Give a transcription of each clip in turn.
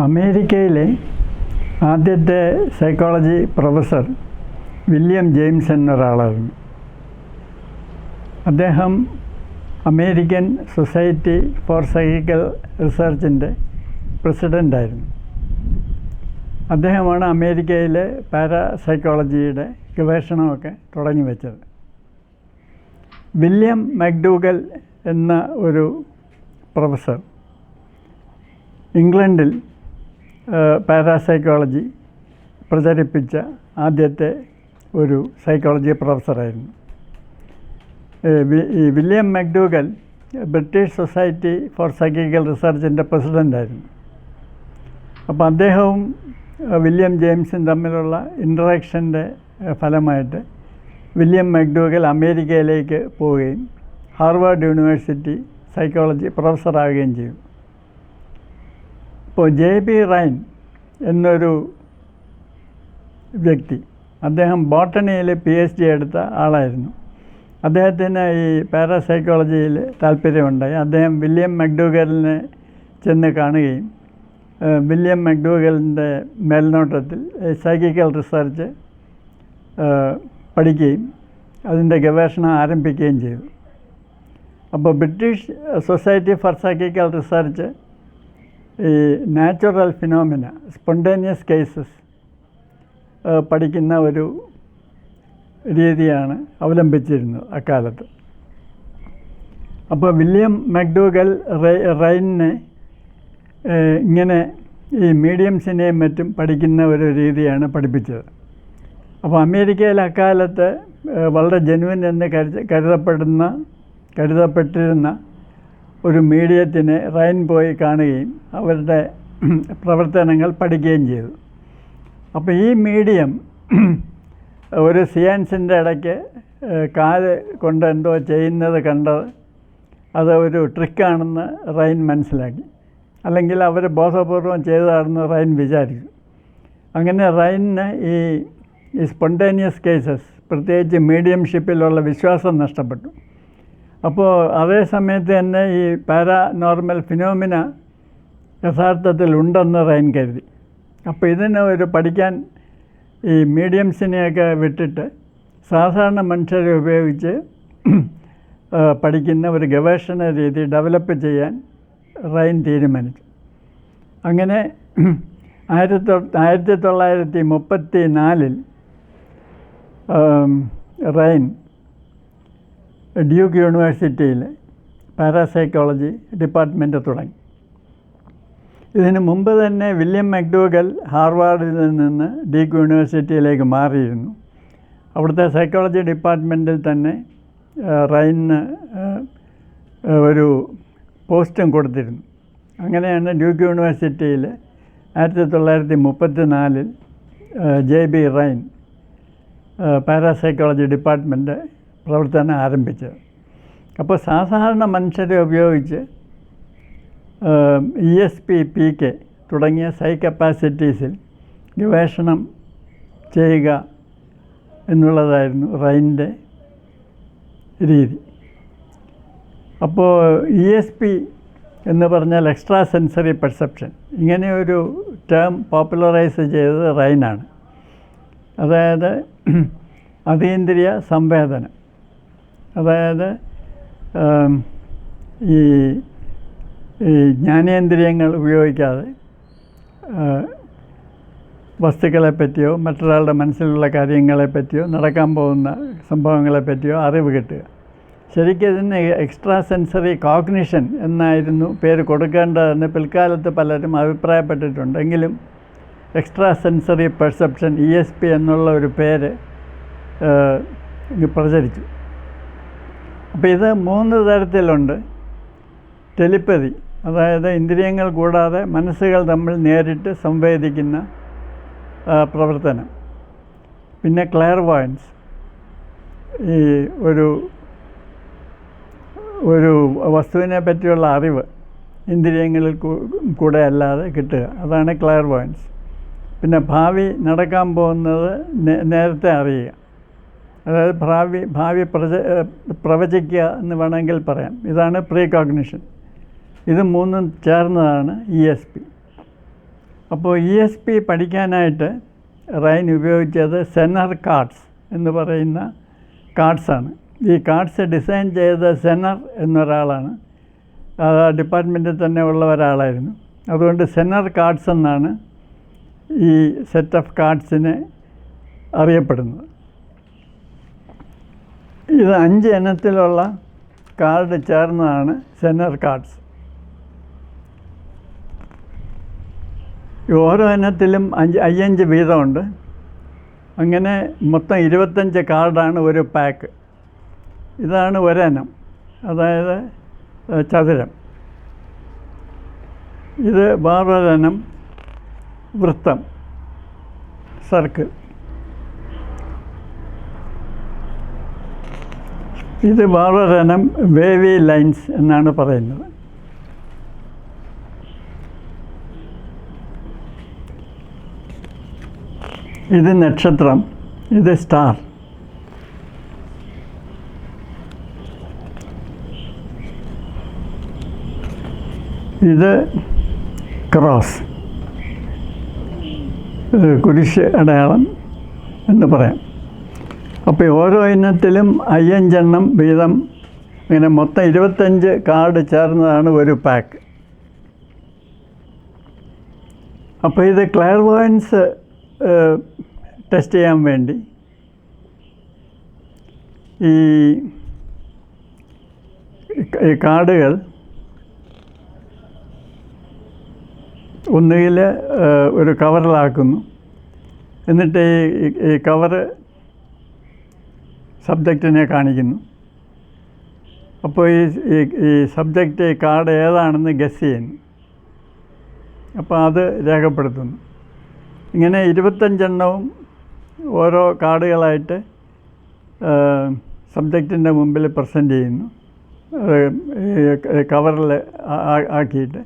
അമേരിക്കയിലെ ആദ്യത്തെ psychology professor William James എന്നൊരാളായിരുന്നു. അദ്ദേഹം അമേരിക്കൻ സൊസൈറ്റി ഫോർ സൈക്കിക്കൽ റിസർച്ചിൻ്റെ പ്രസിഡൻ്റായിരുന്നു. അദ്ദേഹമാണ് അമേരിക്കയിലെ പാരാസൈക്കോളജിയുടെ ഗവേഷണമൊക്കെ തുടങ്ങി വെച്ചത്. വില്യം മക്ഡൂഗൽ എന്ന ഒരു പ്രൊഫസർ ഇംഗ്ലണ്ടിൽ പാരാസൈക്കോളജി പ്രചരിപ്പിച്ച ആദ്യത്തെ ഒരു സൈക്കോളജി പ്രൊഫസറായിരുന്നു. ഈ വില്യം മക്ഡൂഗൽ ബ്രിട്ടീഷ് സൊസൈറ്റി ഫോർ സൈക്കിക്കൽ റിസർച്ചിൻ്റെ പ്രസിഡൻ്റായിരുന്നു. അപ്പോൾ അദ്ദേഹവും വില്യം ജെയിംസും തമ്മിലുള്ള ഇൻട്രാക്ഷൻ്റെ ഫലമായിട്ട് വില്യം മക്ഡൂഗൽ അമേരിക്കയിലേക്ക് പോവുകയും ഹാർവാർഡ് യൂണിവേഴ്സിറ്റി സൈക്കോളജി പ്രൊഫസറാകുകയും ചെയ്തു. ഇപ്പോൾ JB റൈൻ എന്നൊരു വ്യക്തി, അദ്ദേഹം ബോട്ടണിയിൽ PhD എടുത്ത ആളായിരുന്നു. അദ്ദേഹത്തിന് ഈ പാരാസൈക്കോളജിയിൽ താല്പര്യമുണ്ടായി. അദ്ദേഹം വില്യം മക്ഡൂഗലിനെ ചെന്ന് കാണുകയും വില്യം മക്ഡൂഗലിൻ്റെ മേൽനോട്ടത്തിൽ സൈക്കിക്കൽ റിസർച്ച് പഠിക്കുകയും അതിൻ്റെ ഗവേഷണം ആരംഭിക്കുകയും ചെയ്തു. അപ്പോൾ ബ്രിട്ടീഷ് സൊസൈറ്റി ഫോർ സൈക്കിക്കൽ റിസർച്ച് ഈ നാച്ചുറൽ ഫിനോമിന, സ്പോണ്ടേനിയസ് കേസസ് പഠിക്കുന്ന ഒരു രീതിയാണ് അവലംബിച്ചിരുന്നത് അക്കാലത്ത്. അപ്പോൾ വില്യം മക്ഡൂഗൽ റൈനിനെ ഇങ്ങനെ ഈ മീഡിയംസിനെയും മറ്റും പഠിക്കുന്ന ഒരു രീതിയാണ് പഠിപ്പിച്ചത്. അപ്പോൾ അമേരിക്കയിൽ അക്കാലത്ത് വളരെ ജെനുവിൻ എന്ന് കരുതപ്പെട്ടിരുന്ന ഒരു മീഡിയത്തിനെ റൈൻ പോയി കാണുകയും അവരുടെ പ്രവർത്തനങ്ങൾ പഠിക്കുകയും ചെയ്തു. അപ്പോൾ ഈ മീഡിയം ഒരു സിയാൻസിൻ്റെ ഇടയ്ക്ക് കാല് കൊണ്ട് എന്തോ ചെയ്യുന്നത് കണ്ടത് അത് ഒരു ട്രിക്കാണെന്ന് റൈൻ മനസ്സിലാക്കി. അല്ലെങ്കിൽ അവർ ബോധപൂർവം ചെയ്തതാണെന്ന് റൈൻ വിചാരിച്ചു. അങ്ങനെ റൈനിന് ഈ സ്പോണ്ടേനിയസ് കേസസ്, പ്രത്യേകിച്ച് മീഡിയംഷിപ്പിലുള്ള വിശ്വാസം നഷ്ടപ്പെട്ടു. അപ്പോൾ അതേ സമയത്ത് തന്നെ ഈ പാരാനോർമൽ ഫിനോമിന യഥാർത്ഥത്തിൽ ഉണ്ടെന്ന് റൈൻ കരുതി. അപ്പോൾ ഇതിന് ഒരു പഠിക്കാൻ ഈ മീഡിയംസിനെയൊക്കെ വിട്ടിട്ട് സാധാരണ മനുഷ്യരെ ഉപയോഗിച്ച് പഠിക്കുന്ന ഒരു ഗവേഷണ രീതി ഡെവലപ്പ് ചെയ്യാൻ റൈൻ തീരുമാനിച്ചു. അങ്ങനെ 1934 റൈൻ ഡ്യൂക്ക് യൂണിവേഴ്സിറ്റിയിൽ പാരാസൈക്കോളജി ഡിപ്പാർട്ട്മെൻറ്റ് തുടങ്ങി. ഇതിനു മുമ്പ് തന്നെ വില്യം മക്ഡൂഗൽ ഹാർവാർഡിൽ നിന്ന് ഡ്യൂക്ക് യൂണിവേഴ്സിറ്റിയിലേക്ക് മാറിയിരുന്നു. അവിടുത്തെ സൈക്കോളജി ഡിപ്പാർട്ട്മെൻറ്റിൽ തന്നെ റൈനിന് ഒരു പോസ്റ്റും കൊടുത്തിരുന്നു. അങ്ങനെയാണ് ഡ്യൂക്ക് യൂണിവേഴ്സിറ്റിയിൽ 1934 JB റൈൻ പാരാസൈക്കോളജി ഡിപ്പാർട്ട്മെൻറ്റ് പ്രവർത്തനം ആരംഭിച്ചത്. അപ്പോൾ സാധാരണ മനുഷ്യരെ ഉപയോഗിച്ച് ESP, PK തുടങ്ങിയ സൈക്കപ്പാസിറ്റീസിൽ ഗവേഷണം ചെയ്യുക എന്നുള്ളതായിരുന്നു റൈൻ്റെ രീതി. അപ്പോൾ ESP എന്ന് പറഞ്ഞാൽ എക്സ്ട്രാ സെൻസറി പെർസെപ്ഷൻ, ഇങ്ങനെയൊരു ടേം പോപ്പുലറൈസ് ചെയ്തത് റൈനാണ്. അതായത് അതീന്ദ്രിയ സംവേദനം, അതായത് ഈ ജ്ഞാനേന്ദ്രിയങ്ങൾ ഉപയോഗിക്കാതെ വസ്തുക്കളെപ്പറ്റിയോ മറ്റൊരാളുടെ മനസ്സിലുള്ള കാര്യങ്ങളെപ്പറ്റിയോ നടക്കാൻ പോകുന്ന സംഭവങ്ങളെപ്പറ്റിയോ അറിവ് കിട്ടുക. ശരിക്കും ഇതിന് എക്സ്ട്രാ സെൻസറി കോഗ്നിഷൻ എന്നായിരുന്നു പേര് കൊടുക്കേണ്ടതെന്ന് പിൽക്കാലത്ത് പലരും അഭിപ്രായപ്പെട്ടിട്ടുണ്ട്. എങ്കിലും എക്സ്ട്രാ സെൻസറി പെർസെപ്ഷൻ ESP എന്നുള്ള ഒരു പേര് പ്രചരിച്ചു. അപ്പോൾ ഇത് 3 തരത്തിലുണ്ട്. ടെലിപ്പതി, അതായത് ഇന്ദ്രിയങ്ങൾ കൂടാതെ മനസ്സുകൾ തമ്മിൽ നേരിട്ട് സംവേദിക്കുന്ന പ്രവർത്തനം. പിന്നെ ക്ലെയർവോയൻസ്, ഈ ഒരു വസ്തുവിനെ പറ്റിയുള്ള അറിവ് ഇന്ദ്രിയങ്ങളിൽ കൂടെ അല്ലാതെ കിട്ടുക, അതാണ് ക്ലെയർവോയൻസ്. പിന്നെ ഭാവി നടക്കാൻ പോകുന്നത് നേരത്തെ അറിയുക, അതായത് ഭാവി പ്രവചിക്കുക എന്ന് വേണമെങ്കിൽ പറയാം. ഇതാണ് പ്രീകോഗ്നിഷൻ. ഇത് 3 ചേർന്നതാണ് ESP. അപ്പോൾ ESP പഠിക്കാനായിട്ട് റൈൻ ഉപയോഗിച്ചത് സെനർ കാർഡ്സ് എന്ന് പറയുന്ന കാർഡ്സാണ്. ഈ കാർഡ്സ് ഡിസൈൻ ചെയ്ത സെനർ എന്നൊരാളാണ്. അത് ഡിപ്പാർട്ട്മെൻറ്റിൽ തന്നെ ഉള്ള ഒരാളായിരുന്നു. അതുകൊണ്ട് സെനർ കാർഡ്സ് എന്നാണ് ഈ സെറ്റ് ഓഫ് കാർഡ്സിനെ അറിയപ്പെടുന്നത്. ഇത് 5 ഇനത്തിലുള്ള കാർഡ് ചേർന്നതാണ് സെനർ കാർഡ്സ്. ഓരോ ഇനത്തിലും 5 വീതമുണ്ട്. അങ്ങനെ മൊത്തം 25 കാർഡാണ് ഒരു പാക്ക്. ഇതാണ് ഒരിനം, അതായത് ചതുരം. ഇത് വേറൊരിനം വൃത്തം, സർക്കിൾ. ഇത് വേറൊരിനം വേവി ലൈൻസ് എന്നാണ് പറയുന്നത്. ഇത് നക്ഷത്രം, ഇത് സ്റ്റാർ. ഇത് ക്രോസ്, കുരിശ് അടയാളം എന്ന് പറയാം. അപ്പോൾ ഓരോ ഇനത്തിലും 5 എണ്ണം വീതം, ഇങ്ങനെ മൊത്തം 25 കാർഡ് ചേർന്നതാണ് ഒരു പാക്ക്. അപ്പോൾ ഇത് ക്ലെയർവോയൻസ് ടെസ്റ്റ് ചെയ്യാൻ വേണ്ടി ഈ കാർഡുകൾ ഒന്നുകിൽ ഒരു കവറിലാക്കുന്നു, എന്നിട്ട് ഈ കവറ് സബ്ജക്റ്റിനെ കാണിക്കുന്നു. അപ്പോൾ ഈ സബ്ജക്റ്റ് ഈ കാർഡ് ഏതാണെന്ന് ഗസ് ചെയ്യുന്നു. അപ്പോൾ അത് രേഖപ്പെടുത്തുന്നു. ഇങ്ങനെ 25 എണ്ണവും ഓരോ കാർഡുകളായിട്ട് സബ്ജക്റ്റിൻ്റെ മുമ്പിൽ പ്രസൻറ്റ് ചെയ്യുന്നു, കവറിൽ ആക്കിയിട്ട്.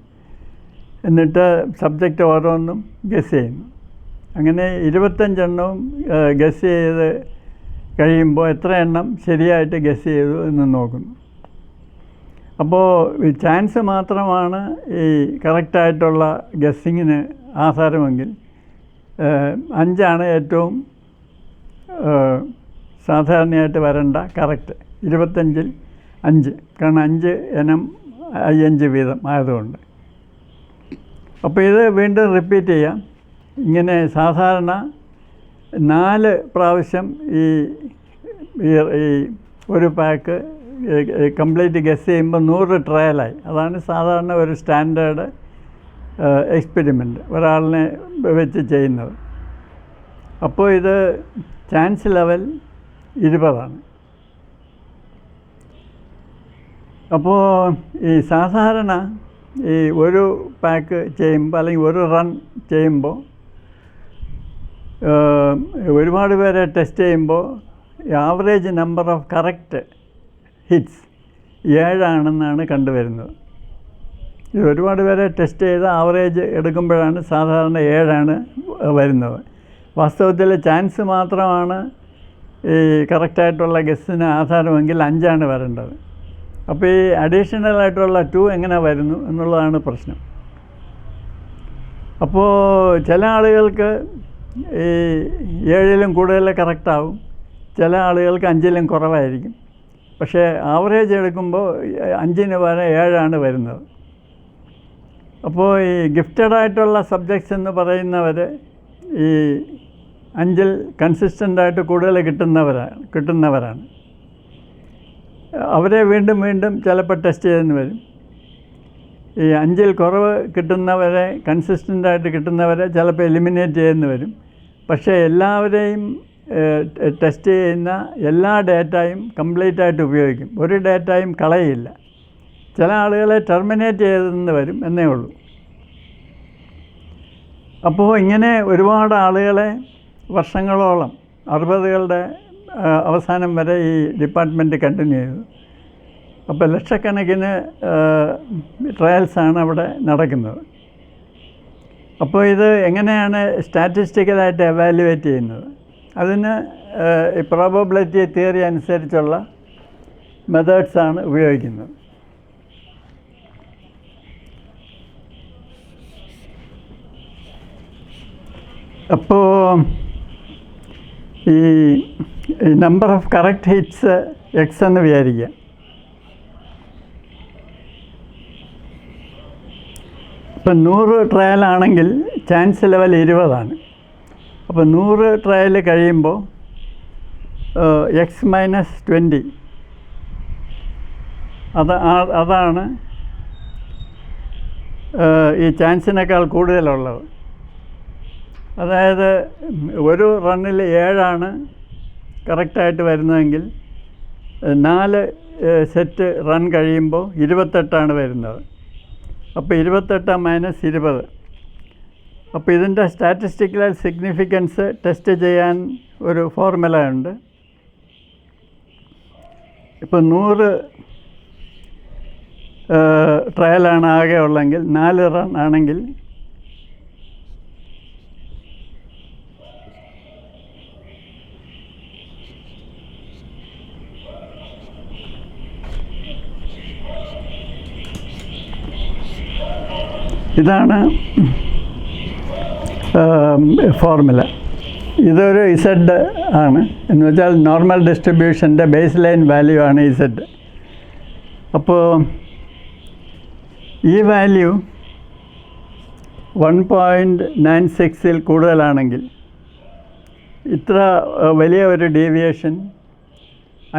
എന്നിട്ട് സബ്ജക്റ്റ് ഓരോന്നും ഗസ് ചെയ്യുന്നു. അങ്ങനെ 25 എണ്ണവും ഗസ് ചെയ്ത് കഴിയുമ്പോൾ എത്ര എണ്ണം ശരിയായിട്ട് ഗസ് ചെയ്തു എന്ന് നോക്കുന്നു. അപ്പോൾ ഈ ചാൻസ് മാത്രമാണ് ഈ കറക്റ്റായിട്ടുള്ള ഗസ്സിങ്ങിന് ആധാരമെങ്കിൽ 5 ഏറ്റവും സാധാരണയായിട്ട് വരേണ്ട കറക്റ്റ്. 25-ൽ 5, കാരണം 5 ഇനം 5 വീതം ആയതുകൊണ്ട്. അപ്പോൾ ഇത് വീണ്ടും റിപ്പീറ്റ് ചെയ്യാം. ഇങ്ങനെ സാധാരണ 4 പ്രാവശ്യം ഈ ഒരു പാക്ക് കംപ്ലീറ്റ് ഗസ് ചെയ്യുമ്പോൾ 100 ട്രയലായി. അതാണ് സാധാരണ ഒരു സ്റ്റാൻഡേർഡ് എക്സ്പെരിമെൻ്റ് ഒരാളിനെ വെച്ച് ചെയ്യുന്നത്. അപ്പോൾ ഇത് ചാൻസ് ലെവൽ 20ആണ്. അപ്പോൾ ഈ സാധാരണ ഈ ഒരു പാക്ക് ചെയ്യുമ്പോൾ അല്ലെങ്കിൽ ഒരു റൺ ചെയ്യുമ്പോൾ ഒരുപാട് പേരെ ടെസ്റ്റ് ചെയ്യുമ്പോൾ average number of correct hits 7 ആണെന്നാണ് കണ്ടുവരുന്നത്. ഇത് ഒരുപാട് പേരെ ടെസ്റ്റ് ചെയ്ത് ആവറേജ് എടുക്കുമ്പോഴാണ് സാധാരണ 7 വരുന്നത്. വാസ്തവത്തിൽ ചാൻസ് മാത്രമാണ് ഈ കറക്റ്റായിട്ടുള്ള ഗസ്സിന് ആധാരമെങ്കിൽ 5 വരേണ്ടത്. അപ്പോൾ ഈ അഡീഷണലായിട്ടുള്ള 2 എങ്ങനെ വരുന്നു എന്നുള്ളതാണ് പ്രശ്നം. അപ്പോൾ ചില ആളുകൾക്ക് ഈ 7-ലും കൂടുതൽ കറക്റ്റാവും, ചില ആളുകൾക്ക് 5-ലും കുറവായിരിക്കും. പക്ഷേ ആവറേജ് എടുക്കുമ്പോൾ 5-ന് പകരം 7 വരുന്നത്. അപ്പോൾ ഈ ഗിഫ്റ്റഡായിട്ടുള്ള സബ്ജക്ട്സ് എന്ന് പറയുന്നവർ ഈ 5-ൽ കൺസിസ്റ്റൻ്റായിട്ട് കൂടുതൽ കിട്ടുന്നവരാണ്. അവരെ വീണ്ടും വീണ്ടും ചിലപ്പോൾ ടെസ്റ്റ് ചെയ്തെന്ന് വരും. ഈ 5-ൽ കുറവ് കിട്ടുന്നവരെ, കൺസിസ്റ്റൻ്റായിട്ട് കിട്ടുന്നവരെ ചിലപ്പോൾ എലിമിനേറ്റ് ചെയ്യുന്നു വരും. പക്ഷേ എല്ലാവരെയും ടെസ്റ്റ് ചെയ്യുന്ന എല്ലാ ഡേറ്റയും കംപ്ലീറ്റായിട്ട് ഉപയോഗിക്കും, ഒരു ഡേറ്റയും കളയില്ല. ചില ആളുകളെ ടെർമിനേറ്റ് ചെയ്തെന്ന് വരും എന്നേ ഉള്ളൂ. അപ്പോൾ ഇങ്ങനെ ഒരുപാട് ആളുകളെ വർഷങ്ങളോളം 60കളുടെ അവസാനം വരെ ഈ ഡിപ്പാർട്ട്മെൻറ്റ് കണ്ടിന്യൂ ചെയ്തു. അപ്പോൾ ലക്ഷക്കണക്കിന് ട്രയൽസാണ് അവിടെ നടക്കുന്നത്. അപ്പോൾ ഇത് എങ്ങനെയാണ് സ്റ്റാറ്റിസ്റ്റിക്കലായിട്ട് എവാലുവേറ്റ് ചെയ്യുന്നത്? അതിന് ഈ പ്രോബബിലിറ്റി തിയറി അനുസരിച്ചുള്ള മെത്തേഡ്സാണ് ഉപയോഗിക്കുന്നത്. അപ്പോൾ ഈ number of correct hits X എന്ന് വിചാരിക്കുക. ഇപ്പം 100 ട്രയലാണെങ്കിൽ ചാൻസ് ലെവൽ 20 അപ്പോൾ 100 ട്രയൽ കഴിയുമ്പോൾ എക്സ് മൈനസ് 20 അതാണ് ഈ ചാൻസിനേക്കാൾ കൂടുതലുള്ളത്. അതായത് ഒരു റണ്ണിൽ 7 കറക്റ്റായിട്ട് വരുന്നതെങ്കിൽ 4 സെറ്റ് റൺ കഴിയുമ്പോൾ 28 വരുന്നത്. അപ്പോൾ 28 മൈനസ് 20. അപ്പോൾ ഇതിൻ്റെ സ്റ്റാറ്റിസ്റ്റിക്കൽ സിഗ്നിഫിക്കൻസ് ടെസ്റ്റ് ചെയ്യാൻ ഒരു ഫോർമുല ഉണ്ട്. ഇപ്പോൾ 100 ട്രയലാണ് ആകെ ഉള്ളെങ്കിൽ 4 റൺ ആണെങ്കിൽ ഇതാണ് ഫോർമുല. ഇതൊരു ഇസഡ് ആണ്, എന്ന് വെച്ചാൽ നോർമൽ ഡിസ്ട്രിബ്യൂഷൻ്റെ ബേസ് ലൈൻ വാല്യൂ ആണ് ഇസഡ്. അപ്പോൾ ഈ വാല്യൂ 1.96 കൂടുതലാണെങ്കിൽ ഇത്ര വലിയ ഒരു ഡീവിയേഷൻ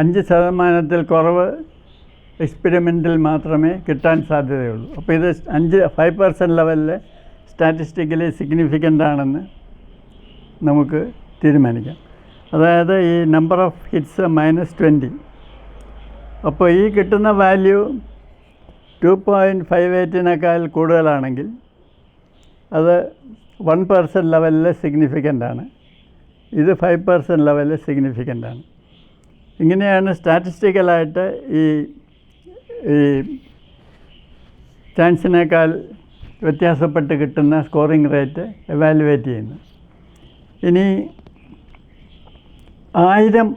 5% കുറവ് എക്സ്പെരിമെൻറ്റിൽ മാത്രമേ കിട്ടാൻ സാധ്യതയുള്ളൂ. അപ്പോൾ ഇത് 5% ലെവലിൽ സ്റ്റാറ്റിസ്റ്റിക്കലി സിഗ്നിഫിക്കൻ്റ് ആണെന്ന് നമുക്ക് തീരുമാനിക്കാം. അതായത് ഈ നമ്പർ ഓഫ് ഹിറ്റ്സ് -20. അപ്പോൾ ഈ കിട്ടുന്ന വാല്യൂ 2.58 കൂടുതലാണെങ്കിൽ അത് 1% ലെവലിൽ സിഗ്നിഫിക്കൻ്റ് ആണ്. ഇത് 5% ലെവലിൽ സിഗ്നിഫിക്കൻ്റ് ആണ്. ഇങ്ങനെയാണ് സ്റ്റാറ്റിസ്റ്റിക്കലായിട്ട് ഈ ചാൻസിനേക്കാൾ വ്യത്യാസപ്പെട്ട് കിട്ടുന്ന സ്കോറിംഗ് റേറ്റ് എവാലുവേറ്റ് ചെയ്യുന്നത്. ഇനി 1000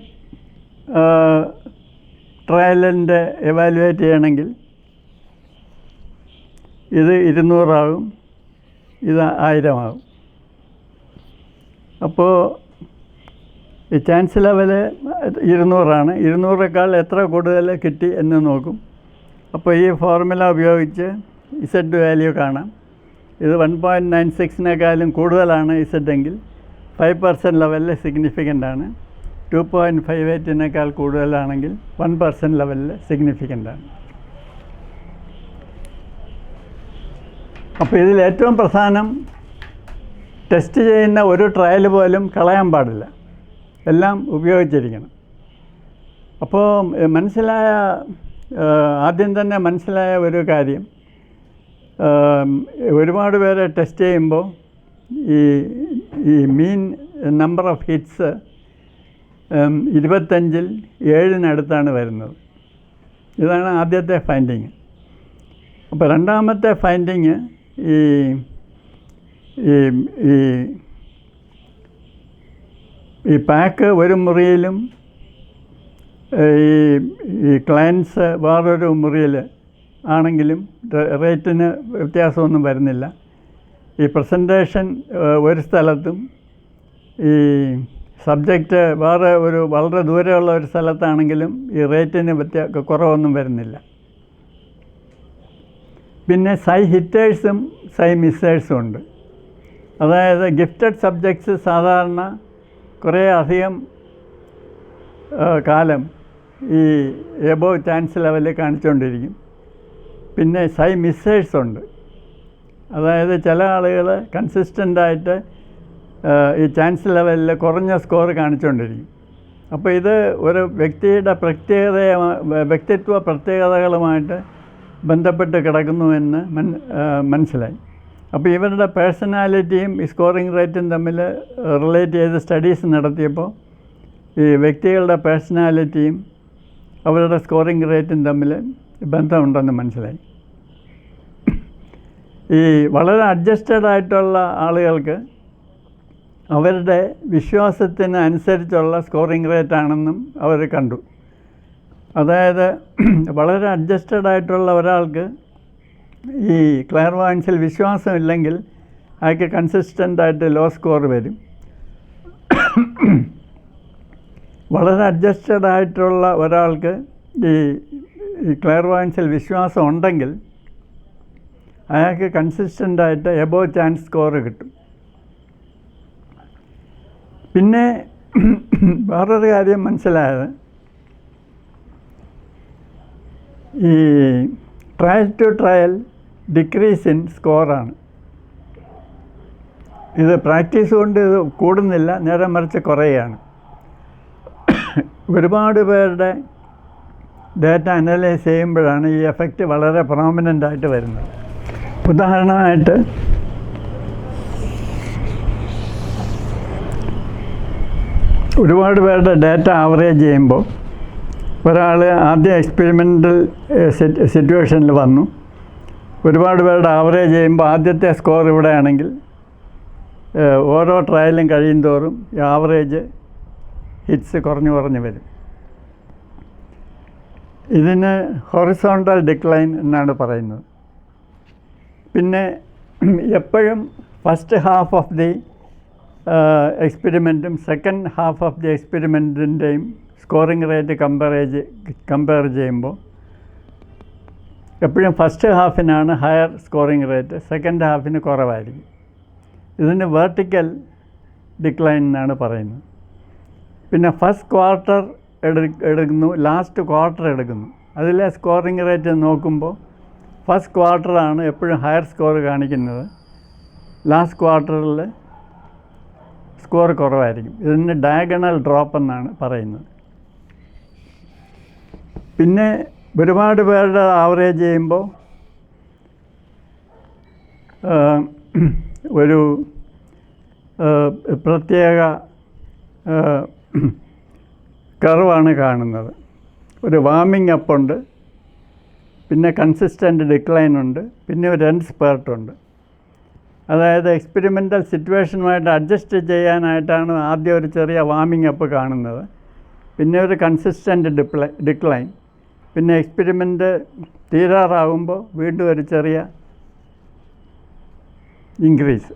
ട്രയലിൻ്റെ എവാലുവേറ്റ് ചെയ്യണമെങ്കിൽ ഇത് 200 ആകും, ഇത് 1000 ആകും. അപ്പോൾ ഈ ചാൻസ് ലെവല് 200 200േക്കാൾ എത്ര കൂടുതൽ കിട്ടി എന്ന് നോക്കും. അപ്പോൾ ഈ ഫോർമുല ഉപയോഗിച്ച് ഇസഡ് വാല്യൂ കാണാം. ഇത് 1.96 കൂടുതലാണ് ഇസഡ് എങ്കിൽ 5% ലെവലിൽ സിഗ്നിഫിക്കൻ്റ് ആണ്. 2.58 കൂടുതലാണെങ്കിൽ 1% ലെവലിൽ സിഗ്നിഫിക്കൻ്റ് ആണ്. അപ്പോൾ ഇതിൽ ഏറ്റവും പ്രധാനം ടെസ്റ്റ് ചെയ്യുന്ന ഒരു ട്രയൽ പോലും കളയാൻ പാടില്ല, എല്ലാം ഉപയോഗിച്ചിരിക്കണം. അപ്പോൾ ആദ്യം തന്നെ മനസ്സിലായ ഒരു കാര്യം, ഒരുപാട് പേരെ ടെസ്റ്റ് ചെയ്യുമ്പോൾ ഈ മീൻ നമ്പർ ഓഫ് ഹിറ്റ്സ് 25-ൽ 7 വരുന്നത്. ഇതാണ് ആദ്യത്തെ ഫൈൻഡിങ്. അപ്പോൾ രണ്ടാമത്തെ ഫൈൻഡിങ് ഈ പാക്ക് ഒരു മുറിയിലും ഈ ക്ലയൻസ് വേറൊരു മുറിയിൽ ആണെങ്കിലും റേറ്റിന് വ്യത്യാസമൊന്നും വരുന്നില്ല. ഈ പ്രസൻറ്റേഷൻ ഒരു സ്ഥലത്തും ഈ സബ്ജക്റ്റ് വേറെ വളരെ ദൂരെയുള്ള ഒരു സ്ഥലത്താണെങ്കിലും ഈ റേറ്റിന് കുറവൊന്നും വരുന്നില്ല. പിന്നെ സൈ ഹിറ്റേഴ്സും സൈ മിസ്സേഴ്സും ഉണ്ട്. അതായത് ഗിഫ്റ്റഡ് സബ്ജക്ട്സ് സാധാരണ കുറേ അധികം കാലം ഈ എബോവ് ചാൻസ് ലെവലിൽ കാണിച്ചുകൊണ്ടിരിക്കും. പിന്നെ സൈ മിസ്സേഴ്സ് ഉണ്ട്. അതായത് ചില ആളുകൾ കൺസിസ്റ്റൻ്റായിട്ട് ഈ ചാൻസ് ലെവലിൽ കുറഞ്ഞ സ്കോർ കാണിച്ചുകൊണ്ടിരിക്കും. അപ്പോൾ ഇത് ഒരു വ്യക്തിയുടെ വ്യക്തിത്വ പ്രത്യേകതകളുമായിട്ട് ബന്ധപ്പെട്ട് കിടക്കുന്നുവെന്ന് മനസ്സിലായി. അപ്പോൾ ഇവരുടെ പേഴ്സണാലിറ്റിയും ഈ സ്കോറിംഗ് റേറ്റും തമ്മിൽ റിലേറ്റ് ചെയ്ത് സ്റ്റഡീസ് നടത്തിയപ്പോൾ ഈ വ്യക്തികളുടെ പേഴ്സണാലിറ്റിയും അവരുടെ സ്കോറിംഗ് റേറ്റും തമ്മിൽ ബന്ധമുണ്ടെന്ന് മനസ്സിലായി. ഈ വളരെ അഡ്ജസ്റ്റഡ് ആയിട്ടുള്ള ആളുകൾക്ക് അവരുടെ വിശ്വാസത്തിന് അനുസരിച്ചുള്ള സ്കോറിംഗ് റേറ്റാണെന്നും അവർ കണ്ടു. അതായത് വളരെ അഡ്ജസ്റ്റഡ് ആയിട്ടുള്ള ഒരാൾക്ക് ഈ ക്ലെയർവോയൻസിൽ വിശ്വാസമില്ലെങ്കിൽ അയാൾക്ക് കൺസിസ്റ്റൻ്റായിട്ട് ലോ സ്കോർ വരും. വളരെ അഡ്ജസ്റ്റഡ് ആയിട്ടുള്ള ഒരാൾക്ക് ഈ ക്ലെയർവോയൻസിൽ വിശ്വാസം ഉണ്ടെങ്കിൽ അയാൾക്ക് കൺസിസ്റ്റൻ്റായിട്ട് എബോവ് ചാൻസ് സ്കോർ കിട്ടും. പിന്നെ വേറൊരു കാര്യം മനസ്സിലായത്, ഈ trial to trial decrease in സ്കോറാണ്. ഇത് പ്രാക്ടീസ് കൊണ്ട് ഇത് കൂടുന്നില്ല, നേരെ മറിച്ച് കുറയുകയാണ്. ഒരുപാട് പേരുടെ ഡാറ്റ അനലൈസ് ചെയ്യുമ്പോഴാണ് ഈ എഫക്റ്റ് വളരെ പ്രോമിനൻ്റായിട്ട് വരുന്നത്. ഉദാഹരണമായിട്ട് ഒരുപാട് പേരുടെ ഡാറ്റ ആവറേജ് ചെയ്യുമ്പോൾ ഒരാൾ ആദ്യം എക്സ്പെരിമെൻ്റൽ സിറ്റുവേഷനിൽ വന്നു, ഒരുപാട് പേരുടെ ആവറേജ് ചെയ്യുമ്പോൾ ആദ്യത്തെ സ്കോർ ഇവിടെയാണെങ്കിൽ ഓരോ ട്രയലും കഴിയും തോറും ഈ ആവറേജ് ഹിറ്റ്സ് കുറഞ്ഞു വരും. ഇതിന് ഹൊറിസോണ്ടൽ ഡിക്ലൈൻ എന്നാണ് പറയുന്നത്. പിന്നെ എപ്പോഴും ഫസ്റ്റ് ഹാഫ് ഓഫ് ദി എക്സ്പെരിമെൻറ്റും സെക്കൻഡ് ഹാഫ് ഓഫ് ദി എക്സ്പെരിമെൻറ്റിൻ്റെയും സ്കോറിംഗ് റേറ്റ് കമ്പയർ ചെയ്യുമ്പോൾ എപ്പോഴും ഫസ്റ്റ് ഹാഫിനാണ് ഹയർ സ്കോറിംഗ് റേറ്റ്, സെക്കൻഡ് ഹാഫിന് കുറവായിരിക്കും. ഇതിന് വെർട്ടിക്കൽ ഡിക്ലൈൻ എന്നാണ് പറയുന്നത്. പിന്നെ ഫസ്റ്റ് ക്വാർട്ടർ എടുക്കുന്നു, ലാസ്റ്റ് ക്വാർട്ടർ എടുക്കുന്നു. അതിലെ സ്കോറിംഗ് റേറ്റ് നോക്കുമ്പോൾ ഫസ്റ്റ് ക്വാർട്ടറാണ് എപ്പോഴും ഹയർ സ്കോർ കാണിക്കുന്നത്, ലാസ്റ്റ് ക്വാർട്ടറിൽ സ്കോർ കുറവായിരിക്കും. ഇതിന് ഡയഗണൽ ഡ്രോപ്പ് എന്നാണ് പറയുന്നത്. പിന്നെ ഒരുപാട് പേരുടെ ആവറേജ് ചെയ്യുമ്പോൾ ഒരു പ്രത്യേക കർവാണ് കാണുന്നത്. ഒരു വാമിംഗ് അപ്പ് ഉണ്ട്, പിന്നെ കൺസിസ്റ്റൻ്റ് ഡിക്ലൈൻ ഉണ്ട്, പിന്നെ ഒരു എൻഡ് സ്പേർട്ട് ഉണ്ട്. അതായത് എക്സ്പെരിമെൻ്റൽ സിറ്റുവേഷനുമായിട്ട് അഡ്ജസ്റ്റ് ചെയ്യാനായിട്ടാണ് ആദ്യം ഒരു ചെറിയ വാമിംഗ് അപ്പ് കാണുന്നത്, പിന്നെ ഒരു കൺസിസ്റ്റൻ്റ് ഡിക്ലൈൻ, പിന്നെ എക്സ്പെരിമെൻ്റ് തീരാറാകുമ്പോൾ വീണ്ടും ഒരു ചെറിയ ഇൻക്രീസ്.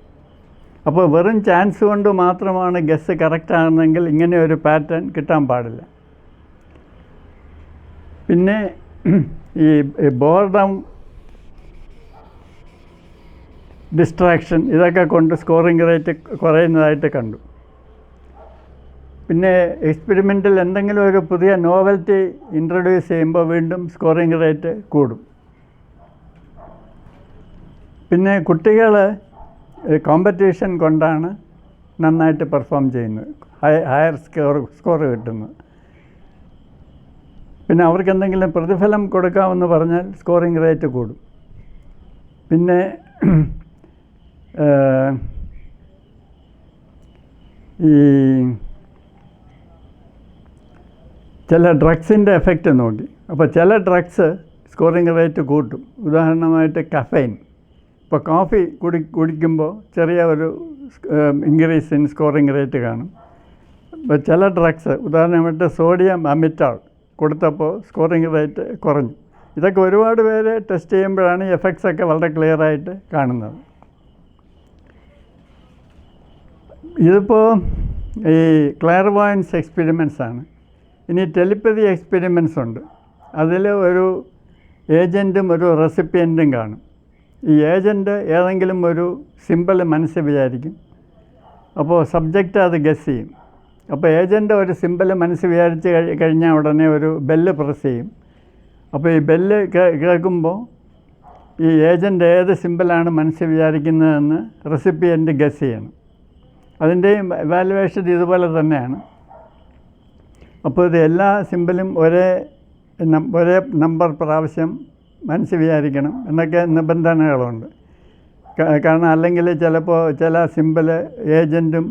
അപ്പോൾ വെറും ചാൻസ് കൊണ്ട് മാത്രമാണ് ഗസ് കറക്റ്റ് ആകുന്നതെങ്കിൽ ഇങ്ങനെ ഒരു പാറ്റേൺ കിട്ടാൻ പാടില്ല. പിന്നെ ഈ ബോർഡം, ഡിസ്ട്രാക്ഷൻ, ഇതൊക്കെ കൊണ്ട് സ്കോറിംഗ് റേറ്റ് കുറയുന്നതായിട്ട് കണ്ടു. പിന്നെ എക്സ്പെരിമെൻറ്റിൽ എന്തെങ്കിലും ഒരു പുതിയ നോവൽറ്റി ഇൻട്രൊഡ്യൂസ് ചെയ്യുമ്പോൾ വീണ്ടും സ്കോറിംഗ് റേറ്റ് കൂടും. പിന്നെ കുട്ടികൾ കോമ്പറ്റീഷൻ കൊണ്ടാണ് നന്നായിട്ട് പെർഫോം ചെയ്യുന്നത്, ഹയർ സ്കോർ കിട്ടുന്നത്. പിന്നെ അവർക്ക് എന്തെങ്കിലും പ്രതിഫലം കൊടുക്കാമെന്ന് പറഞ്ഞാൽ സ്കോറിംഗ് റേറ്റ് കൂടും. പിന്നെ ഈ ചില ഡ്രഗ്സിൻ്റെ എഫക്റ്റ് നോക്കി. അപ്പോൾ ചില ഡ്രഗ്സ് സ്കോറിംഗ് റേറ്റ് കൂട്ടും. ഉദാഹരണമായിട്ട് കഫൈൻ. ഇപ്പോൾ കോഫി കുടിക്കുമ്പോൾ ചെറിയ ഒരു ഇൻക്രീസ് ഇൻ സ്കോറിംഗ് റേറ്റ് കാണും. ഇപ്പോൾ ചില ഡ്രഗ്സ്, ഉദാഹരണമായിട്ട് സോഡിയം അമിറ്റാൾ കൊടുത്തപ്പോൾ സ്കോറിംഗ് റേറ്റ് കുറഞ്ഞു. ഇതൊക്കെ ഒരുപാട് പേര് ടെസ്റ്റ് ചെയ്യുമ്പോഴാണ് ഈ എഫക്ട്സ് ഒക്കെ വളരെ ക്ലിയറായിട്ട് കാണുന്നത്. ഇതിപ്പോൾ ഈ ക്ലെയർവോയൻസ് എക്സ്പെരിമെൻറ്റ്സ് ആണ്. ഇനി ടെലിപ്പതി എക്സ്പെരിമെൻറ്റ്സ് ഉണ്ട്. അതിൽ ഒരു ഏജൻറ്റും ഒരു റെസിപ്പിയൻറ്റും കാണും. ഈ ഏജൻറ്റ് ഏതെങ്കിലും ഒരു സിമ്പിൾ മനസ്സിൽ വിചാരിക്കും, അപ്പോൾ സബ്ജക്റ്റ് അത് ഗസ് ചെയ്യും. അപ്പോൾ ഏജൻറ്റ് ഒരു സിമ്പിൾ മനസ്സിൽ വിചാരിച്ച് കഴിഞ്ഞാൽ ഉടനെ ഒരു ബെല്ല് പ്രസ് ചെയ്യും. അപ്പോൾ ഈ ബെല്ല് കേൾക്കുമ്പോൾ ഈ ഏജൻറ്റ് ഏത് സിമ്പിളാണ് മനസ്സിൽ വിചാരിക്കുന്നതെന്ന് റെസിപ്പിയൻറ്റ് ഗസ് ചെയ്യണം. അതിൻ്റെയും വാലുവേഷൻ ഇതുപോലെ തന്നെയാണ്. അപ്പോൾ ഇത് എല്ലാ സിമ്പിളും ഒരേ നമ്പർ പ്രാവശ്യം മനസ്സിൽ വിചാരിക്കണം എന്നൊക്കെ നിബന്ധനകളുണ്ട്. കാരണം അല്ലെങ്കിൽ ചിലപ്പോൾ ചില സിമ്പിൾ ഏജൻറ്റും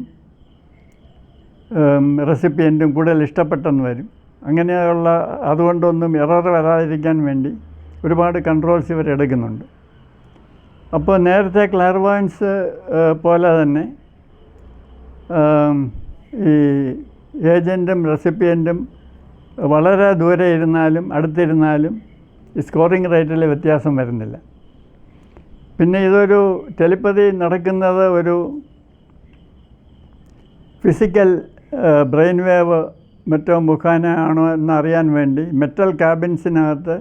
റെസിപ്പിയൻറ്റും കൂടുതൽ ഇഷ്ടപ്പെട്ടെന്ന് വരും. അങ്ങനെയുള്ള അതുകൊണ്ടൊന്നും എറർ വരാതിരിക്കാൻ വേണ്ടി ഒരുപാട് കൺട്രോൾസ് ഇവർ എടുക്കുന്നുണ്ട്. അപ്പോൾ നേരത്തെ ക്ലെയർവോയൻസ് പോലെ തന്നെ ഈ ഏജൻറ്റും റെസിപ്പിയൻറ്റും വളരെ ദൂരെ ഇരുന്നാലും അടുത്തിരുന്നാലും ഈ സ്കോറിംഗ് റേറ്റിൽ വ്യത്യാസം വരുന്നില്ല. പിന്നെ ഇതൊരു ടെലിപ്പതി നടക്കുന്നത് ഒരു ഫിസിക്കൽ ബ്രെയിൻ വേവ് മറ്റോ മുഖാന ആണോ എന്നറിയാൻ വേണ്ടി മെറ്റൽ ക്യാബിൻസിനകത്ത്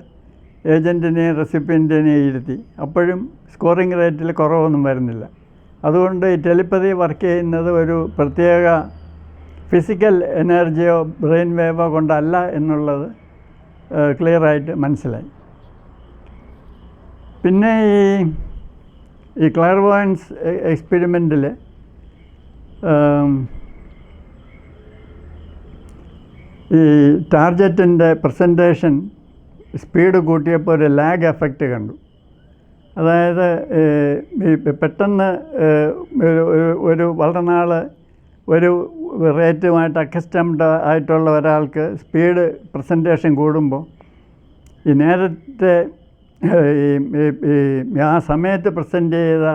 ഏജൻറ്റിനെയും റെസിപ്പിയൻറ്റിനെയും ഇരുത്തി. അപ്പോഴും സ്കോറിംഗ് റേറ്റിൽ കുറവൊന്നും വരുന്നില്ല. അതുകൊണ്ട് ഈ ടെലിപ്പതി വർക്ക് ചെയ്യുന്നത് ഒരു പ്രത്യേക ഫിസിക്കൽ എനർജിയോ ബ്രെയിൻ വേവോ കൊണ്ടല്ല എന്നുള്ളത് ക്ലിയറായിട്ട് മനസ്സിലായി. പിന്നെ ഈ ക്ലാർവോയൻസ് എക്സ്പെരിമെൻറ്റിൽ ഈ ടാർജറ്റിൻ്റെ പ്രസൻറ്റേഷൻ സ്പീഡ് കൂട്ടിയപ്പോൾ ഒരു ലാഗ് എഫക്റ്റ് കണ്ടു. അതായത് പെട്ടെന്ന് ഒരു വളരെ നാൾ ഒരു റേറ്റുമായിട്ട് അക്കസ്റ്റംഡ് ആയിട്ടുള്ള ഒരാൾക്ക് സ്പീഡ് പ്രസൻറ്റേഷൻ കൂടുമ്പോൾ ഈ നേരത്തെ ആ സമയത്ത് പ്രസൻറ്റ് ചെയ്ത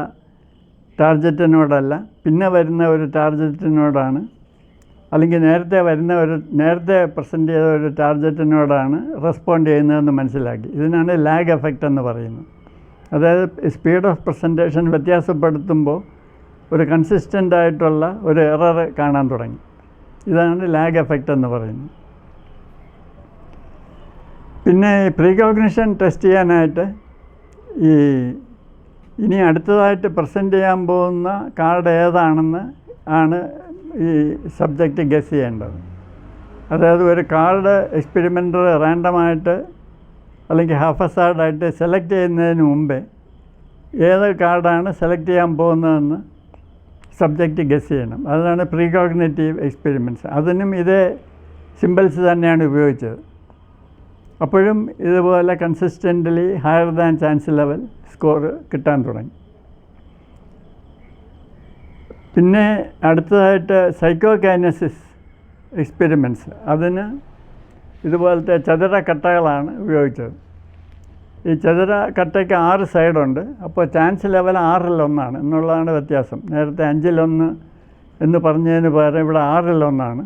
ടാർജറ്റിനോടല്ല പിന്നെ വരുന്ന ഒരു ടാർജറ്റിനോടാണ്, അല്ലെങ്കിൽ നേരത്തെ പ്രസൻറ്റ് ചെയ്ത ഒരു ടാർജറ്റിനോടാണ് റെസ്പോണ്ട് ചെയ്യുന്നതെന്ന് മനസ്സിലാക്കി. ഇതിനാണ് ലാഗ് എഫക്റ്റ് എന്ന് പറയുന്നത്. അതായത് സ്പീഡ് ഓഫ് പ്രസൻറ്റേഷൻ വ്യത്യാസപ്പെടുത്തുമ്പോൾ ഒരു കൺസിസ്റ്റൻ്റ് ആയിട്ടുള്ള ഒരു എറർ കാണാൻ തുടങ്ങി. ഇതാണ് ലാഗ് എഫക്റ്റ് എന്ന് പറയുന്നത്. പിന്നെ പ്രീകോഗ്നിഷൻ ടെസ്റ്റ് ചെയ്യാനായിട്ട് ഇനി അടുത്തതായിട്ട് പ്രസൻറ്റ് ചെയ്യാൻ പോകുന്ന കാർഡ് ഏതാണെന്ന് ആണ് ഈ സബ്ജക്റ്റ് ഗസ് ചെയ്യേണ്ടത്. അതായത് ഒരു കാർഡ് എക്സ്പെരിമെൻ്റർ റാൻഡമായിട്ട് അല്ലെങ്കിൽ ഹാഫ് ഹസാർഡായിട്ട് സെലക്ട് ചെയ്യുന്നതിന് മുമ്പേ ഏത് കാർഡാണ് സെലക്ട് ചെയ്യാൻ പോകുന്നതെന്ന് സബ്ജക്റ്റ് ഗസ് ചെയ്യണം. അതാണ് പ്രീകോഗ്നിറ്റീവ് എക്സ്പെരിമെൻറ്റ്സ്. അതിനും ഇതേ സിമ്പിൾസ് തന്നെയാണ് ഉപയോഗിച്ചത്. അപ്പോഴും ഇതുപോലെ consistently higher than chance level score കിട്ടാൻ തുടങ്ങി. പിന്നെ അടുത്തതായിട്ട് സൈക്കോകൈനസിസ് എക്സ്പെരിമെൻറ്റ്സ്. അതിന് ഇതുപോലത്തെ ചതുര കട്ടകളാണ് ഉപയോഗിച്ചത്. ഈ ചതുര കട്ടയ്ക്ക് 6 സൈഡുണ്ട്. അപ്പോൾ ചാൻസ് ലെവൽ 6-1 എന്നുള്ളതാണ് വ്യത്യാസം. നേരത്തെ 5-1 എന്ന് പറഞ്ഞതിന് പകരം ഇവിടെ 6-1.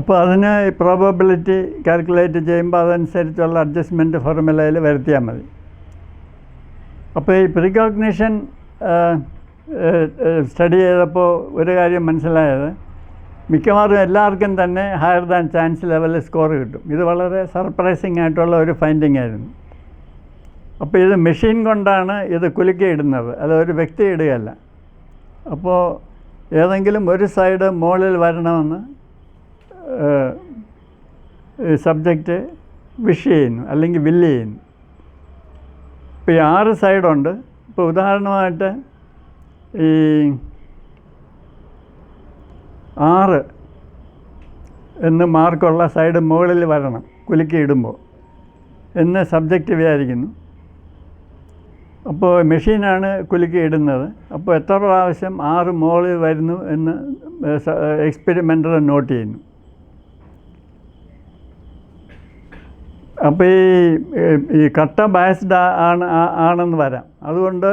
അപ്പോൾ അതിന് പ്രോബബിലിറ്റി കാൽക്കുലേറ്റ് ചെയ്യുമ്പോൾ അതനുസരിച്ചുള്ള അഡ്ജസ്റ്റ്മെൻറ്റ് ഫോർമുലയിൽ വരുത്തിയാൽ മതി. അപ്പോൾ ഈ പ്രീകോഗ്നിഷൻ സ്റ്റഡി ചെയ്തപ്പോൾ ഒരു കാര്യം മനസ്സിലായത്, മിക്കവാറും എല്ലാവർക്കും തന്നെ ഹയർ ദാൻ ചാൻസ് ലെവലിൽ സ്കോർ കിട്ടും. ഇത് വളരെ സർപ്രൈസിങ് ആയിട്ടുള്ള ഒരു ഫൈൻഡിങ് ആയിരുന്നു. അപ്പോൾ ഇത് മെഷീൻ കൊണ്ടാണ് ഇത് കുലുക്കി ഇടുന്നത്, അതൊരു വ്യക്തി ഇടുകയല്ല. അപ്പോൾ ഏതെങ്കിലും ഒരു സൈഡ് മുകളിൽ വരണമെന്ന് സബ്ജക്റ്റ് വിഷ് ചെയ്യുന്നു അല്ലെങ്കിൽ വില്ല് ചെയ്യുന്നു. ഇപ്പോൾ ഈ 6 സൈഡുണ്ട്. ഇപ്പോൾ ഉദാഹരണമായിട്ട് ഈ 6 എന്ന് മാർക്കുള്ള സൈഡ് മുകളിൽ വരണം കുലുക്കി ഇടുമ്പോൾ എന്ന് സബ്ജക്റ്റ് വിചാരിക്കുന്നു. അപ്പോൾ മെഷീനാണ് കുലുക്കി ഇടുന്നത്. അപ്പോൾ എത്ര പ്രാവശ്യം 6 മുകളിൽ വരുന്നു എന്ന് എക്സ്പെരിമെൻ്റർ നോട്ട് ചെയ്യുന്നു. അപ്പോൾ ഈ കട്ട ബയസ്ഡ് ആണെന്ന് വരാം. അതുകൊണ്ട്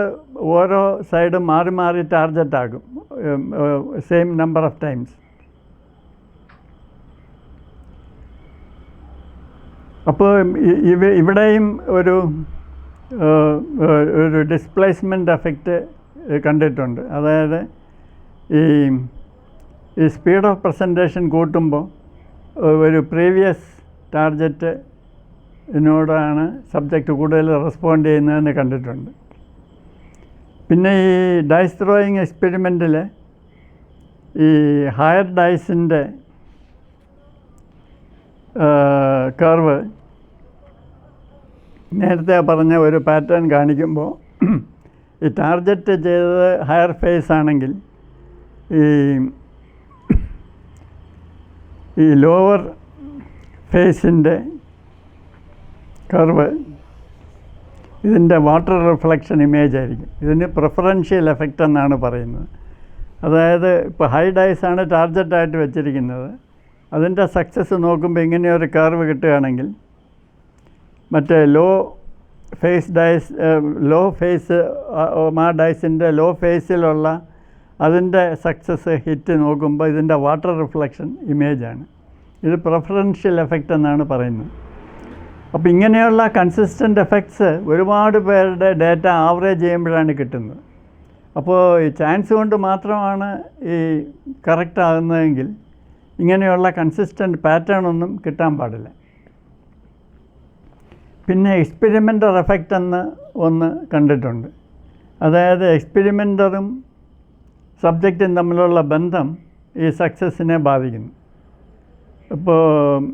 ഓരോ സൈഡും മാറി മാറി ടാർജറ്റ് ആകും സെയിം നമ്പർ ഓഫ് ടൈംസ്. അപ്പോൾ ഇവിടെയും ഒരു ഡിസ്പ്ലേസ്മെൻറ്റ് എഫക്റ്റ് കണ്ടിട്ടുണ്ട്. അതായത് ഈ സ്പീഡ് ഓഫ് പ്രസൻറ്റേഷൻ കൂട്ടുമ്പോൾ ഒരു പ്രീവിയസ് ടാർജറ്റ് ഇതിനോടാണ് സബ്ജക്റ്റ് കൂടുതൽ റെസ്പോണ്ട് ചെയ്യുന്നതെന്ന് കണ്ടിട്ടുണ്ട്. പിന്നെ ഈ ഡൈസ് ത്രോയിങ് എക്സ്പെരിമെൻറ്റിൽ ഈ ഹയർ ഡൈസിൻ്റെ കർവ് നേരത്തെ പറഞ്ഞ ഒരു പാറ്റേൺ കാണിക്കുമ്പോൾ ഈ ടാർജറ്റ് ചെയ്തത് ഹയർ ഫേസ് ആണെങ്കിൽ ഈ ലോവർ ഫേസിൻ്റെ കർവ് ഇതിൻ്റെ വാട്ടർ റിഫ്ലക്ഷൻ ഇമേജ് ആയിരിക്കും. ഇതിന് പ്രിഫറൻഷ്യൽ എഫക്റ്റ് എന്നാണ് പറയുന്നത്. അതായത് ഇപ്പോൾ ഹൈ ഡൈസാണ് ടാർജറ്റായിട്ട് വെച്ചിരിക്കുന്നത്. അതിൻ്റെ സക്സസ് നോക്കുമ്പോൾ ഇങ്ങനെയൊരു കർവ് കിട്ടുകയാണെങ്കിൽ മറ്റേ ലോ ഫേസ് ആ ഡൈസിൻ്റെ ലോ ഫേസിലുള്ള അതിൻ്റെ സക്സസ് ഹിറ്റ് നോക്കുമ്പോൾ ഇതിൻ്റെ വാട്ടർ റിഫ്ലക്ഷൻ ഇമേജാണ്. ഇത് പ്രിഫറൻഷ്യൽ എഫക്റ്റ് എന്നാണ് പറയുന്നത്. അപ്പോൾ ഇങ്ങനെയുള്ള കൺസിസ്റ്റൻ്റ് എഫക്ട്സ് ഒരുപാട് പേരുടെ ഡേറ്റ ആവറേജ് ചെയ്യുമ്പോഴാണ് കിട്ടുന്നത്. അപ്പോൾ ഈ ചാൻസ് കൊണ്ട് മാത്രമാണ് ഈ കറക്റ്റ് ആകുന്നതെങ്കിൽ ഇങ്ങനെയുള്ള കൺസിസ്റ്റൻറ്റ് പാറ്റേൺ ഒന്നും കിട്ടാൻ പാടില്ല. പിന്നെ എക്സ്പെരിമെൻ്റർ എഫക്റ്റ് എന്ന് ഒന്ന് കണ്ടിട്ടുണ്ട്. അതായത് എക്സ്പെരിമെൻ്ററും സബ്ജക്റ്റും തമ്മിലുള്ള ബന്ധം ഈ സക്സസ്സിനെ ബാധിക്കുന്നു. ഇപ്പോൾ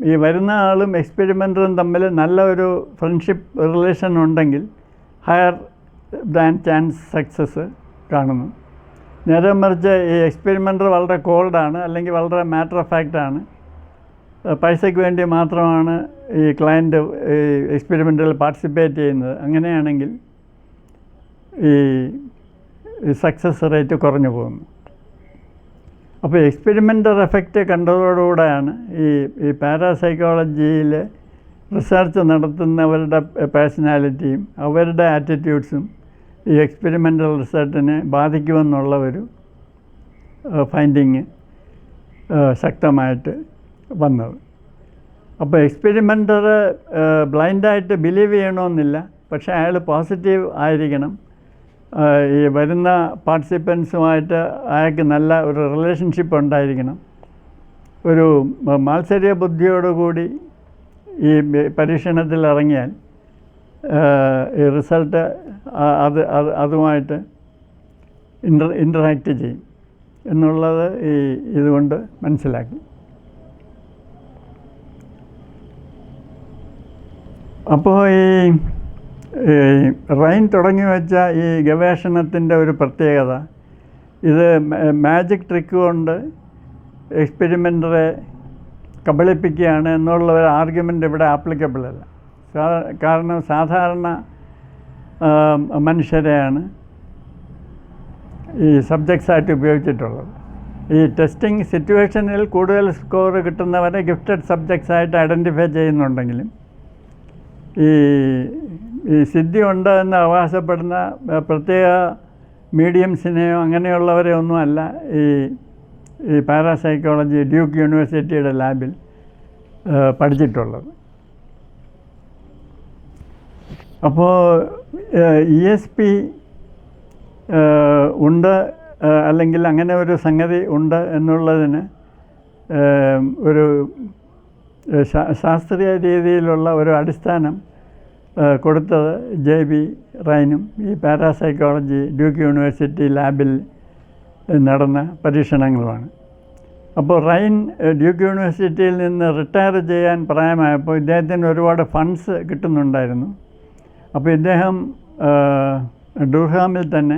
ഈ വരുന്ന ആളും എക്സ്പെരിമെൻ്ററും തമ്മിൽ നല്ല ഒരു ഫ്രണ്ട്ഷിപ്പ് റിലേഷൻ ഉണ്ടെങ്കിൽ ഹയർ ദാൻ ചാൻസ് സക്സസ് കാണുന്നു. നേരെ മറിച്ച് ഈ എക്സ്പെരിമെൻ്റർ വളരെ കോൾഡാണ്, അല്ലെങ്കിൽ വളരെ മാറ്റർ ഓഫ് ഫാക്റ്റാണ്, പൈസയ്ക്ക് വേണ്ടി മാത്രമാണ് ഈ ക്ലയൻറ്റ് ഈ എക്സ്പെരിമെൻറ്റിൽ പാർട്ടിസിപ്പേറ്റ് ചെയ്യുന്നത്, അങ്ങനെയാണെങ്കിൽ ഈ സക്സസ് റേറ്റ് കുറഞ്ഞു പോകുന്നു. അപ്പോൾ എക്സ്പെരിമെൻ്റൽ എഫക്റ്റ് കണ്ടതോടുകൂടെയാണ് ഈ പാരാസൈക്കോളജിയിൽ റിസർച്ച് നടത്തുന്നവരുടെ പേഴ്സണാലിറ്റിയും അവരുടെ ആറ്റിറ്റ്യൂഡ്സും ഈ എക്സ്പെരിമെൻ്റൽ റിസർച്ചിനെ ബാധിക്കുമെന്നുള്ള ഒരു ഫൈൻഡിങ് ശക്തമായിട്ട് വന്നത്. അപ്പോൾ എക്സ്പെരിമെൻ്റർ ബ്ലൈൻഡായിട്ട് ബിലീവ് ചെയ്യണമെന്നില്ല, പക്ഷേ അയാൾ പോസിറ്റീവ് ആയിരിക്കണം. ഈ വരുന്ന പാർട്ടിസിപ്പൻസുമായിട്ട് അയാൾക്ക് നല്ല ഒരു റിലേഷൻഷിപ്പ് ഉണ്ടായിരിക്കണം. ഒരു മാത്സര്യ ബുദ്ധിയോടുകൂടി ഈ പരീക്ഷണത്തിൽ ഇറങ്ങിയാൽ ഈ റിസൾട്ട് അതുമായിട്ട് ഇൻ്ററാക്റ്റ് ചെയ്യും എന്നുള്ളത് ഇതുകൊണ്ട് മനസ്സിലാക്കി. അപ്പോൾ ഈ റൈൻ തുടങ്ങി വെച്ച ഈ ഗവേഷണത്തിൻ്റെ ഒരു പ്രത്യേകത, ഇത് മാജിക് ട്രിക്ക് കൊണ്ട് എക്സ്പെരിമെൻ്ററെ കബളിപ്പിക്കുകയാണ് എന്നുള്ള ഒരു ആർഗ്യുമെൻ്റ് ഇവിടെ ആപ്ലിക്കബിൾ അല്ല. കാരണം സാധാരണ മനുഷ്യരെയാണ് ഈ സബ്ജക്ട്സായിട്ട് ഉപയോഗിച്ചിട്ടുള്ളത്. ഈ ടെസ്റ്റിംഗ് സിറ്റുവേഷനിൽ കൂടുതൽ സ്കോർ കിട്ടുന്നവരെ ഗിഫ്റ്റഡ് സബ്ജക്ട്സായിട്ട് ഐഡൻറ്റിഫൈ ചെയ്യുന്നുണ്ടെങ്കിലും ഈ സിദ്ധി ഉണ്ട് എന്ന് അവകാശപ്പെടുന്ന പ്രത്യേക മീഡിയംസിനെയോ അങ്ങനെയുള്ളവരെ ഒന്നുമല്ല ഈ പാരാസൈക്കോളജി ഡ്യൂക്ക് യൂണിവേഴ്സിറ്റിയുടെ ലാബിൽ പഠിച്ചിട്ടുള്ളത്. അപ്പോൾ ESP ഉണ്ട്, അല്ലെങ്കിൽ അങ്ങനെ ഒരു സംഗതി ഉണ്ട് എന്നുള്ളതിന് ഒരു ശാസ്ത്രീയ രീതിയിലുള്ള ഒരു അടിസ്ഥാനം കൊടുത്തത് JB റൈനും ഈ പാരാസൈക്കോളജി ഡ്യൂക്ക് യൂണിവേഴ്സിറ്റി ലാബിൽ നടന്ന പരീക്ഷണങ്ങളുമാണ്. അപ്പോൾ റൈൻ ഡ്യൂക്ക് യൂണിവേഴ്സിറ്റിയിൽ നിന്ന് റിട്ടയർ ചെയ്യാൻ പ്രായമായപ്പോൾ ഇദ്ദേഹത്തിന് ഒരുപാട് ഫണ്ട്സ് കിട്ടുന്നുണ്ടായിരുന്നു. അപ്പോൾ ഇദ്ദേഹം ഡൂർഹാമിൽ തന്നെ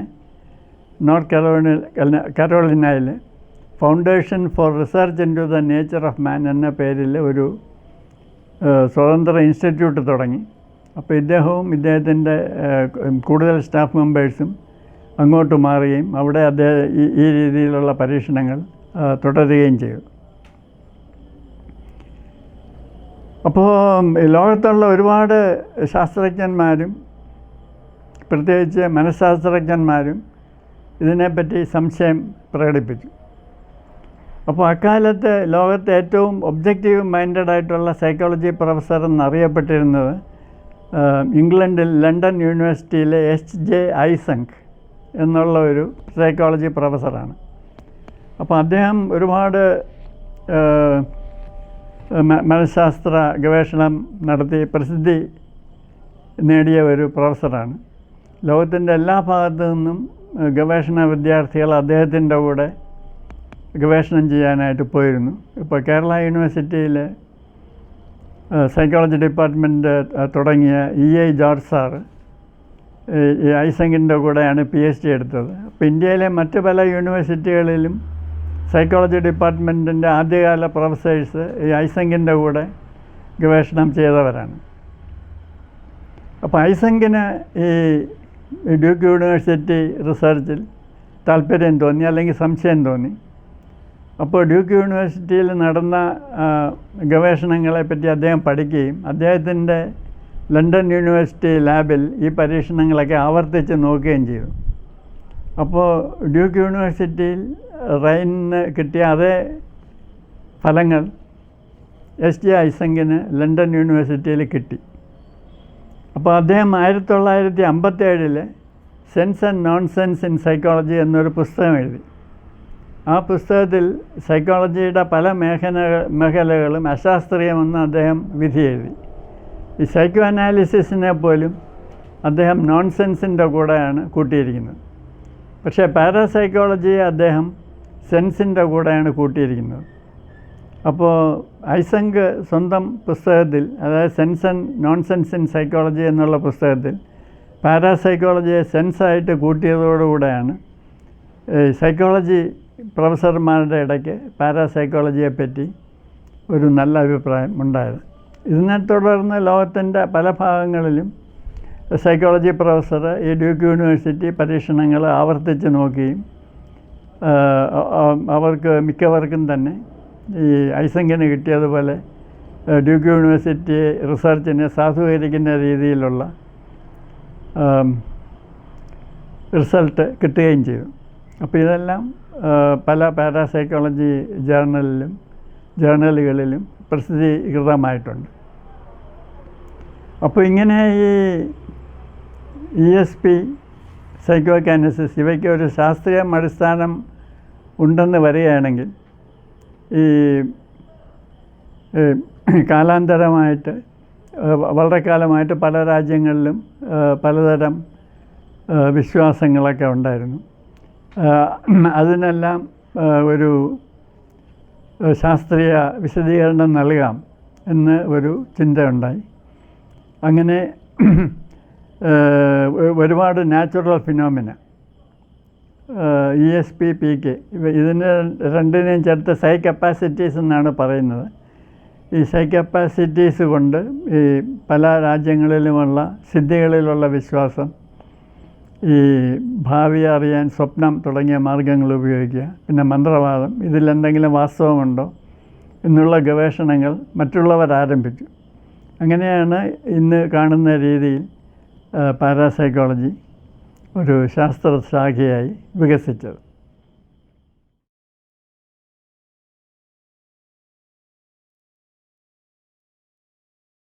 നോർത്ത് കരോളിനയിൽ foundation for research into the nature of man എന്ന പേരിൽ ഒരു സ്വതന്ത്ര ഇൻസ്റ്റിറ്റ്യൂട്ട് തുടങ്ങി. അപ്പോൾ ഇദ്ദേഹവും ഇദ്ദേഹത്തിൻ്റെ കൂടുതൽ സ്റ്റാഫ് മെമ്പേഴ്സും അങ്ങോട്ട് മാറുകയും അവിടെ അദ്ദേഹം ഈ രീതിയിലുള്ള പരീക്ഷണങ്ങൾ തുടരുകയും ചെയ്തു. അപ്പോൾ ലോകത്തുള്ള ഒരുപാട് ശാസ്ത്രജ്ഞന്മാരും പ്രത്യേകിച്ച് മനഃശാസ്ത്രജ്ഞന്മാരും ഇതിനെപ്പറ്റി സംശയം പ്രകടിപ്പിച്ചു. അപ്പോൾ അക്കാലത്ത് ലോകത്തെ ഏറ്റവും ഒബ്ജക്റ്റീവ് മൈൻഡഡ് ആയിട്ടുള്ള സൈക്കോളജി പ്രൊഫസർ എന്നറിയപ്പെട്ടിരുന്നത് ഇംഗ്ലണ്ടിൽ ലണ്ടൻ യൂണിവേഴ്സിറ്റിയിലെ H.J. ഐസങ്ക് എന്നുള്ള ഒരു സൈക്കോളജി പ്രൊഫസറാണ്. അപ്പോൾ അദ്ദേഹം ഒരുപാട് മനഃശാസ്ത്ര ഗവേഷണം നടത്തി പ്രസിദ്ധി നേടിയ ഒരു പ്രൊഫസറാണ്. ലോകത്തിൻ്റെ എല്ലാ ഭാഗത്തു നിന്നും ഗവേഷണ വിദ്യാർത്ഥികൾ അദ്ദേഹത്തിൻ്റെ കൂടെ ഗവേഷണം ചെയ്യാനായിട്ട് പോയിരുന്നു. ഇപ്പോൾ കേരള യൂണിവേഴ്സിറ്റിയിൽ സൈക്കോളജി ഡിപ്പാർട്ട്മെൻറ്റ് തുടങ്ങിയ E.I. ജോർജ് സാറ് ഈ ഐസങ്കിൻ്റെ കൂടെയാണ് PhD എടുത്തത്. അപ്പോൾ ഇന്ത്യയിലെ മറ്റ് പല യൂണിവേഴ്സിറ്റികളിലും സൈക്കോളജി ഡിപ്പാർട്ട്മെൻറ്റിൻ്റെ ആദ്യകാല പ്രൊഫസേഴ്സ് ഈ ഐസങ്കിൻ്റെ കൂടെ ഗവേഷണം ചെയ്തവരാണ്. അപ്പോൾ ഐസങ്കിന് ഈ ഡ്യൂക്ക് യൂണിവേഴ്സിറ്റി റിസർച്ചിൽ താല്പര്യം തോന്നി, അല്ലെങ്കിൽ സംശയം തോന്നി. അപ്പോൾ ഡ്യൂക്ക് യൂണിവേഴ്സിറ്റിയിൽ നടന്ന ഗവേഷണങ്ങളെപ്പറ്റി അദ്ദേഹം പഠിക്കുകയും അദ്ദേഹത്തിൻ്റെ ലണ്ടൻ യൂണിവേഴ്സിറ്റി ലാബിൽ ഈ പരീക്ഷണങ്ങളൊക്കെ ആവർത്തിച്ച് നോക്കുകയും ചെയ്തു. അപ്പോൾ ഡ്യൂക്ക് യൂണിവേഴ്സിറ്റിയിൽ റൈനിന് കിട്ടിയ അതേ ഫലങ്ങൾ H.J. ഐസങ്കിന് ലണ്ടൻ യൂണിവേഴ്സിറ്റിയിൽ കിട്ടി. അപ്പോൾ അദ്ദേഹം 1957 sense and non sense in psychology എന്നൊരു പുസ്തകം എഴുതി. ആ പുസ്തകത്തിൽ സൈക്കോളജിയുടെ പല മേഖലകളും അശാസ്ത്രീയമെന്ന് അദ്ദേഹം വിധി എഴുതി. ഈ സൈക്കോ അനാലിസിസിനെ പോലും അദ്ദേഹം നോൺസെൻസിൻ്റെ കൂടെയാണ് കൂട്ടിയിരിക്കുന്നത്. പക്ഷേ പാരാസൈക്കോളജിയെ അദ്ദേഹം സെൻസിൻ്റെ കൂടെയാണ് കൂട്ടിയിരിക്കുന്നത്. അപ്പോൾ ഐസങ്ക് സ്വന്തം പുസ്തകത്തിൽ, അതായത് sense and nonsense in psychology എന്നുള്ള പുസ്തകത്തിൽ പാരാസൈക്കോളജിയെ സെൻസായിട്ട് കൂട്ടിയതോടുകൂടെയാണ് സൈക്കോളജി പ്രൊഫസർമാരുടെ ഇടയ്ക്ക് പാരാസൈക്കോളജിയെപ്പറ്റി ഒരു നല്ല അഭിപ്രായം ഉണ്ടായത്. ഇതിനെ തുടർന്ന് ലോകത്തിൻ്റെ പല ഭാഗങ്ങളിലും സൈക്കോളജി പ്രൊഫസർ ഈ ഡ്യൂക്ക് യൂണിവേഴ്സിറ്റി പരീക്ഷണങ്ങൾ ആവർത്തിച്ച് നോക്കുകയും അവർക്ക് മിക്കവർക്കും തന്നെ ഈ ഐസങ്കിന് കിട്ടിയതുപോലെ ഡ്യൂക്ക് യൂണിവേഴ്സിറ്റി റിസർച്ചിനെ സാധൂകരിക്കുന്ന രീതിയിലുള്ള റിസൾട്ട് കിട്ടുകയും ചെയ്തു. അപ്പോൾ ഇതെല്ലാം പല പാരാസൈക്കോളജി ജേർണലുകളിലും പ്രസിദ്ധീകൃതമായിട്ടുണ്ട്. അപ്പോൾ ഇങ്ങനെ ഈ ESP, സൈക്കോകൈനസിസ് ഇവയ്ക്ക് ഒരു ശാസ്ത്രീയ അടിസ്ഥാനം ഉണ്ടെന്ന് വരികയാണെങ്കിൽ ഈ കാലാന്തരമായിട്ട് വളരെ കാലമായിട്ട് പല രാജ്യങ്ങളിലും പലതരം വിശ്വാസങ്ങളൊക്കെ ഉണ്ടായിരുന്നു. അതിനെല്ലാം ഒരു ശാസ്ത്രീയ വിശദീകരണം നൽകാം എന്ന് ഒരു ചിന്തയുണ്ടായി. അങ്ങനെ ഒരുപാട് നാച്ചുറൽ ഫിനോമിന ESP, PK ഇതിന് രണ്ടിനെയും ചേർത്ത് സൈ കപ്പാസിറ്റീസ് എന്നാണ് പറയുന്നത്. ഈ സൈ കപ്പാസിറ്റീസ് കൊണ്ട് ഈ പല രാജ്യങ്ങളിലുമുള്ള സിദ്ധികളിലുള്ള വിശ്വാസം, ഈ ഭാവി അറിയാൻ സ്വപ്നം തുടങ്ങിയ മാർഗങ്ങൾ ഉപയോഗിക്കുക, പിന്നെ മന്ത്രവാദം, ഇതിലെന്തെങ്കിലും വാസ്തവമുണ്ടോ എന്നുള്ള ഗവേഷണങ്ങൾ മറ്റുള്ളവർ ആരംഭിച്ചു. അങ്ങനെയാണ് ഇന്ന് കാണുന്ന രീതിയിൽ പാരാസൈക്കോളജി ഒരു ശാസ്ത്രശാഖയായി വികസിച്ചത്.